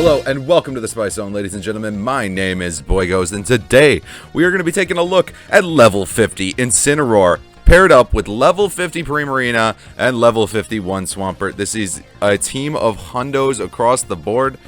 Hello and welcome to the Spice Zone, ladies and gentlemen. My name is Boygos, and today we are going to be taking a look at level 50 Incineroar, paired up with level 50 Primarina and level 51 Swampert. This is a team of hundos across the board.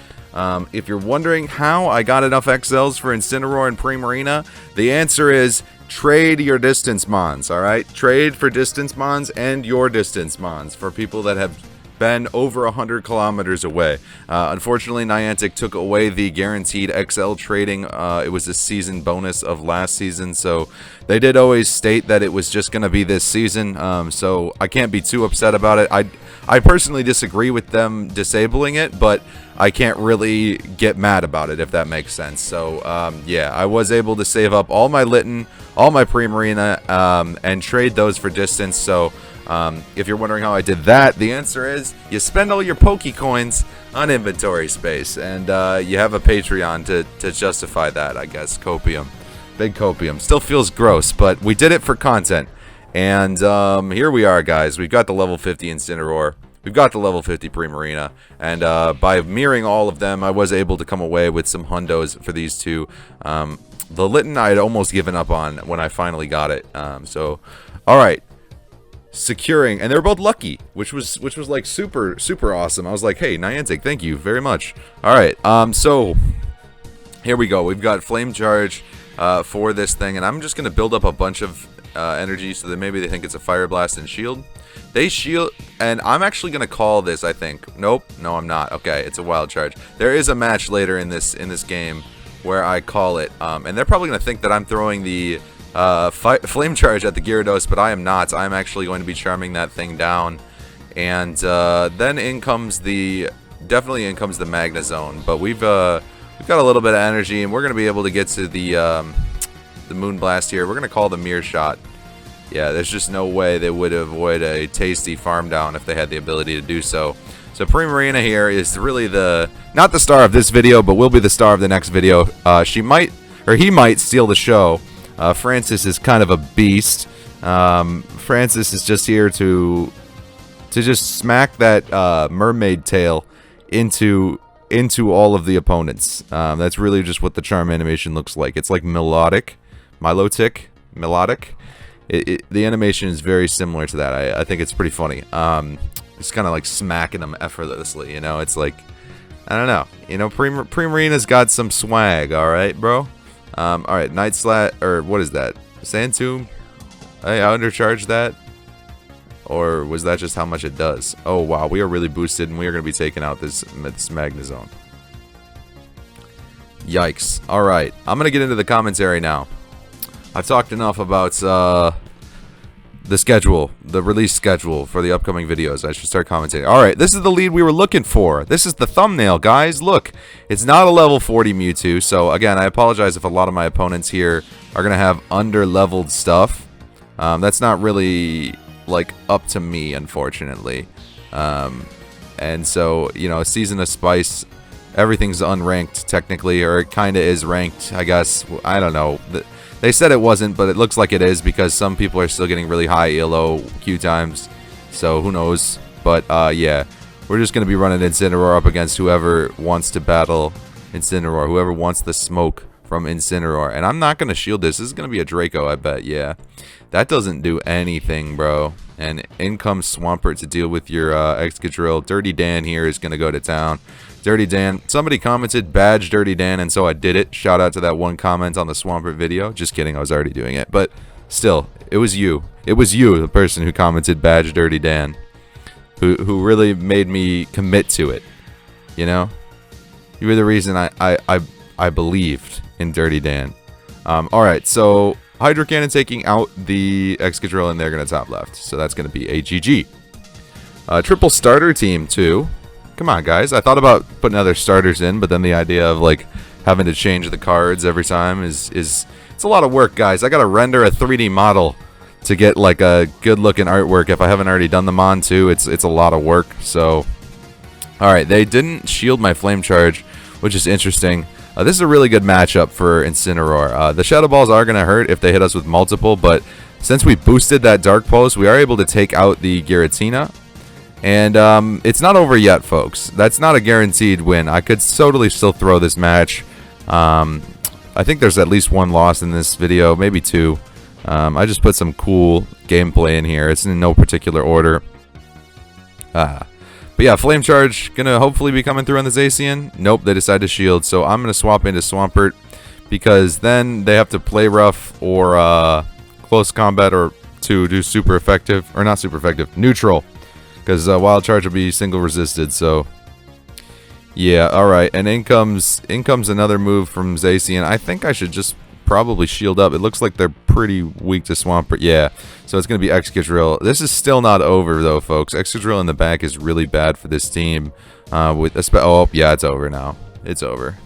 If you're wondering how I got enough XLs for Incineroar and Primarina, the answer is trade your distance mons, alright? Trade for distance mons and your distance mons for people that have been over 100 kilometers away. Unfortunately, Niantic took away the guaranteed XL trading. It was a season bonus of last season, so they did always state that it was just going to be this season, so I can't be too upset about it. I personally disagree with them disabling it, but I can't really get mad about it, if that makes sense. So, yeah, I was able to save up all my Litten, all my Primarina, and trade those for distance, so if you're wondering how I did that, the answer is you spend all your POKécoins on inventory space, and you have a Patreon to justify that, I guess. Copium. Big copium. Still feels gross, but we did it for content. And here we are, guys. We've got the level 50 Incineroar. We've got the level 50 Primarina. And by mirroring all of them, I was able to come away with some hundos for these two. The Litten I had almost given up on when I finally got it. So, alright. Securing, and they were both lucky, which was like super awesome. I was like, hey, Niantic, thank you very much. All right, so here we go. We've got flame charge for this thing, and I'm just gonna build up a bunch of energy so that maybe they think it's a fire blast and shield. They shield, and I'm actually gonna call this. I think. Nope, no, I'm not. Okay, it's a wild charge. There is a match later in this game where I call it, and they're probably gonna think that I'm throwing the flame charge at the Gyarados, but I am not. I'm actually going to be charming that thing down, and then definitely in comes the Magna Zone. But we've got a little bit of energy, and we're going to be able to get to the Moon Blast here. We're going to call the Mirror Shot. Yeah, there's just no way they would avoid a tasty farm down if they had the ability to do so. So Primarina here is really not the star of this video, but will be the star of the next video. He might steal the show. Francis is kind of a beast. Francis is just here to just smack that mermaid tail into all of the opponents. That's really just what the charm animation looks like. It's like melodic. The animation is very similar to that. I think it's pretty funny. It's kind of like smacking them effortlessly, you know? It's like, I don't know. You know, Primarina's got some swag, alright, bro? Alright, Night Slat, or what is that? Sand Tomb? I undercharged that? Or was that just how much it does? Oh wow, we are really boosted, and we are going to be taking out this Magna Zone. Yikes. Alright, I'm going to get into the commentary now. I've talked enough about the schedule, the release schedule for the upcoming videos. I should start commentating. Alright, this is the lead we were looking for. This is the thumbnail, guys. Look, it's not a level 40 Mewtwo, so again, I apologize if a lot of my opponents here are going to have under-leveled stuff. That's not really, like, up to me, unfortunately. And so, you know, Season of Spice, everything's unranked, technically, or it kind of is ranked, I guess. I don't know. They said it wasn't, but it looks like it is because some people are still getting really high ELO Q times. So who knows? But yeah, we're just going to be running Incineroar up against whoever wants to battle Incineroar, whoever wants the smoke from Incineroar. And I'm not going to shield this. This is going to be a Draco, I bet. Yeah, that doesn't do anything, bro. And in comes Swampert to deal with your Excadrill. Dirty Dan here is going to go to town. Dirty Dan. Somebody commented, badge Dirty Dan, and so I did it. Shout out to that one comment on the Swampert video. Just kidding, I was already doing it. But still, it was you. It was you, the person who commented badge Dirty Dan, who really made me commit to it. You know? You were the reason I believed in Dirty Dan. Alright, so Hydro Cannon taking out the Excadrill, and they're going to top left. So that's going to be a GG. Triple starter team, too. Come on, guys. I thought about putting other starters in, but then the idea of, like, having to change the cards every time is it's a lot of work, guys. I gotta render a 3D model to get, like, a good-looking artwork. If I haven't already done them on, too, it's a lot of work. So, alright, they didn't shield my Flame Charge, which is interesting. This is a really good matchup for Incineroar. The Shadow Balls are gonna hurt if they hit us with multiple, but since we boosted that Dark Pulse, we are able to take out the Giratina. And it's not over yet, folks. That's not a guaranteed win. I could totally still throw this match. I think there's at least one loss in this video, maybe two. I just put some cool gameplay in here. It's in no particular order. But yeah, Flame Charge gonna hopefully be coming through on the Zacian. Nope, they decided to shield, so I'm gonna swap into Swampert because then they have to play rough or close combat or to do super effective, or not super effective, neutral, because Wild Charge will be single resisted. So yeah, all right, and in comes another move from Zacian. I think I should just probably shield up. It looks like they're pretty weak to Swampert. Yeah, so it's going to be Excadrill. This is still not over, though, folks. Excadrill in the back is really bad for this team. Oh, yeah, it's over now. It's over.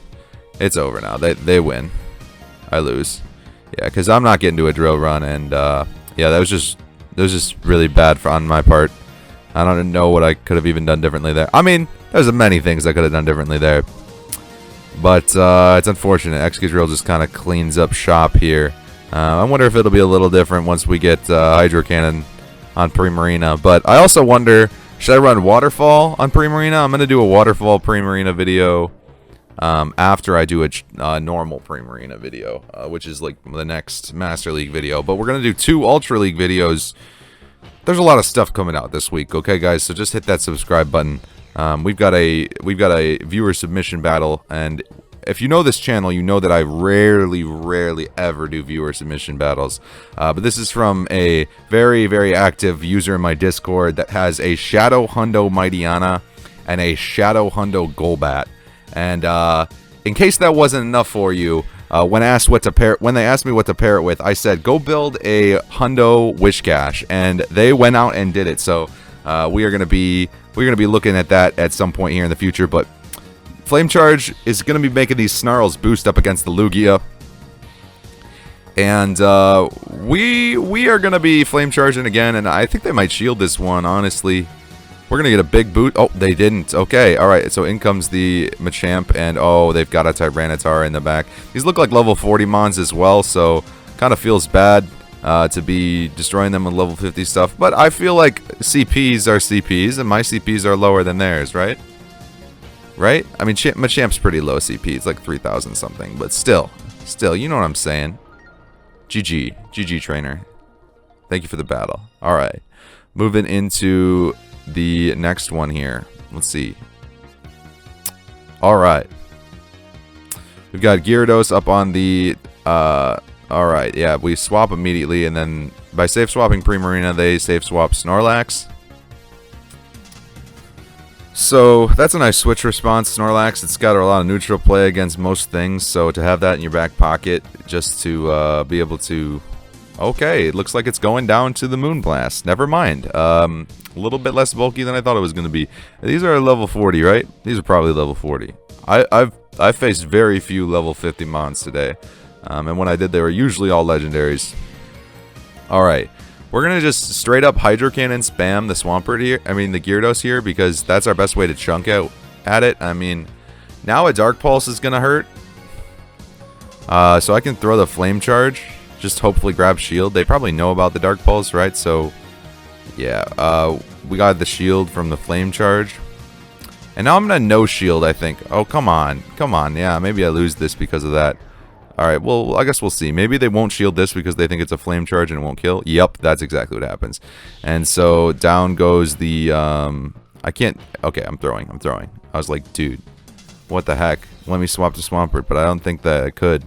It's over now. They win. I lose. Yeah, because I'm not getting to a drill run, and yeah, that was just really bad on my part. I don't know what I could have even done differently there. I mean, there's many things I could have done differently there. But it's unfortunate. Excadrill just kind of cleans up shop here. I wonder if it'll be a little different once we get Hydro Cannon on Primarina. But I also wonder, should I run Waterfall on Primarina? I'm going to do a Waterfall Primarina video after I do a normal Primarina video, which is like the next Master League video. But we're going to do 2 Ultra League videos. There's a lot of stuff coming out this week, okay, guys? So just hit that subscribe button. We've got a viewer submission battle, and if you know this channel, you know that I rarely ever do viewer submission battles. But this is from a very active user in my Discord that has a Shadow Hundo Mightyena and a Shadow Hundo Golbat. And in case that wasn't enough for you, when they asked me what to pair it with, I said go build a Hundo Wishcash, and they went out and did it. So we're gonna be looking at that at some point here in the future. But Flame Charge is gonna be making these Snarls boost up against the Lugia, and we are gonna be Flame Charging again, and I think they might shield this one. Honestly, we're gonna get a big boot. Oh, they didn't. Okay, all right. So in comes the Machamp, and oh, they've got a Tyranitar in the back. These look like level 40 mons as well, so kind of feels bad to be destroying them with level 50 stuff. But I feel like CPs are CPs, and my CPs are lower than theirs, right? Right? I mean, Machamp's pretty low CP. It's like 3,000 something, but still, you know what I'm saying. GG trainer. Thank you for the battle. All right, moving into the next one here. Let's see. All right, we've got Gyarados up on the alright, yeah, we swap immediately, and then by safe swapping Primarina, they safe swap Snorlax. So that's a nice switch response. Snorlax, it's got a lot of neutral play against most things, so to have that in your back pocket just to be able to... Okay, it looks like it's going down to the Moonblast. Never mind. A little bit less bulky than I thought it was going to be. These are level 40, right? These are probably level 40. I've faced very few level 50 mons today. And when I did, they were usually all legendaries. Alright, we're going to just straight up Hydro Cannon spam the Swampert here. I mean, the Gyarados here, because that's our best way to chunk out at it. I mean, now a Dark Pulse is going to hurt. So I can throw the Flame Charge. Just hopefully grab shield. They probably know about the Dark Pulse, right? So, yeah. We got the shield from the Flame Charge. And now I'm going to no shield, I think. Oh, come on. Come on. Yeah, maybe I lose this because of that. Alright, well, I guess we'll see. Maybe they won't shield this because they think it's a Flame Charge and it won't kill. Yep, that's exactly what happens. And so down goes the... I can't... Okay, I'm throwing. I was like, dude, what the heck? Let me swap to Swampert, but I don't think that I could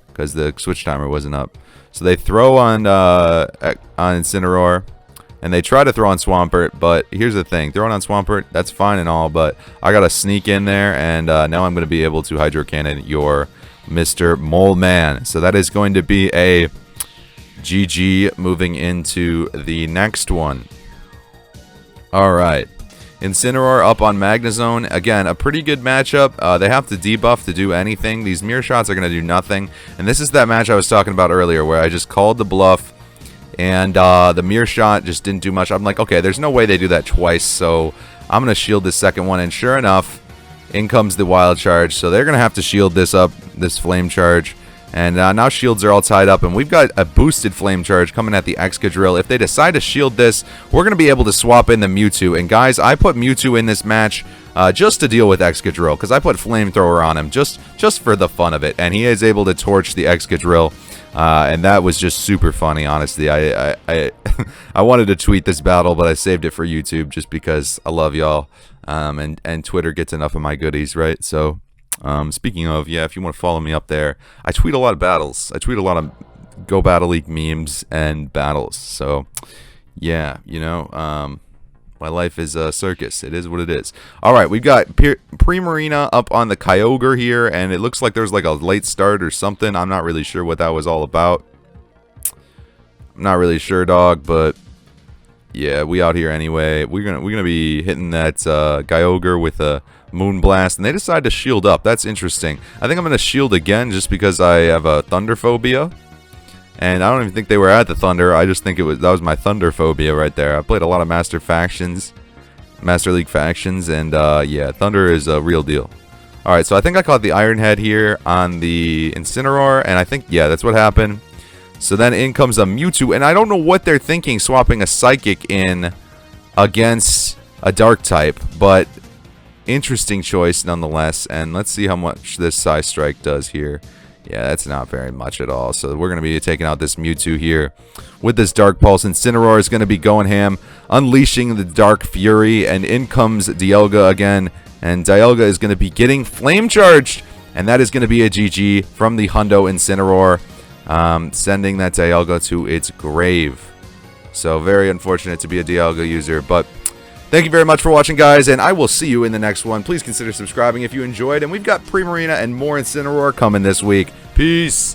because the switch timer wasn't up. So they throw on Incineroar, and they try to throw on Swampert, but here's the thing. Throwing on Swampert, that's fine and all, but I got to sneak in there, and now I'm going to be able to Hydro Cannon your Mr. Mole Man. So that is going to be a GG moving into the next one. Alright. Incineroar up on Magnezone. Again, a pretty good matchup. They have to debuff to do anything. These mirror shots are going to do nothing. And this is that match I was talking about earlier where I just called the bluff and the mirror shot just didn't do much. I'm like, okay, there's no way they do that twice, so I'm going to shield this second one. And sure enough, in comes the Wild Charge. So they're going to have to shield this up, this Flame Charge. And now shields are all tied up, and we've got a boosted Flame Charge coming at the Excadrill. If they decide to shield this, we're going to be able to swap in the Mewtwo. And guys, I put Mewtwo in this match just to deal with Excadrill, because I put Flamethrower on him just for the fun of it. And he is able to torch the Excadrill, and that was just super funny, honestly. I wanted to tweet this battle, but I saved it for YouTube just because I love y'all, and Twitter gets enough of my goodies, right? So... speaking of, yeah, if you want to follow me up there, I tweet a lot of battles. I tweet a lot of Go Battle League memes and battles. So, yeah, you know, my life is a circus. It is what it is. Alright, we've got Primarina up on the Kyogre here, and it looks like there's like a late start or something. I'm not really sure what that was all about. I'm not really sure, dog, but... yeah, we out here anyway. We're gonna be hitting that Kyogre with a Moonblast, and they decide to shield up. That's interesting. I think I'm gonna shield again just because I have a Thunder phobia, and I don't even think they were at the Thunder. I just think that was my Thunder phobia right there. I played a lot of Master League factions, and yeah, Thunder is a real deal. All right, so I think I caught the Iron Head here on the Incineroar, and I think yeah, that's what happened. So then in comes a Mewtwo, and I don't know what they're thinking swapping a Psychic in against a Dark type, but interesting choice nonetheless. And let's see how much this Psy Strike does here. Yeah, that's not very much at all. So we're going to be taking out this Mewtwo here with this Dark Pulse. Incineroar is going to be going ham, unleashing the Dark Fury, and in comes Dialga again, and Dialga is going to be getting Flame Charged, and that is going to be a GG from the Hundo Incineroar. Sending that Dialga to its grave. So very unfortunate to be a Dialga user, but thank you very much for watching, guys, and I will see you in the next one. Please consider subscribing if you enjoyed, and we've got Primarina and more Incineroar coming this week. Peace!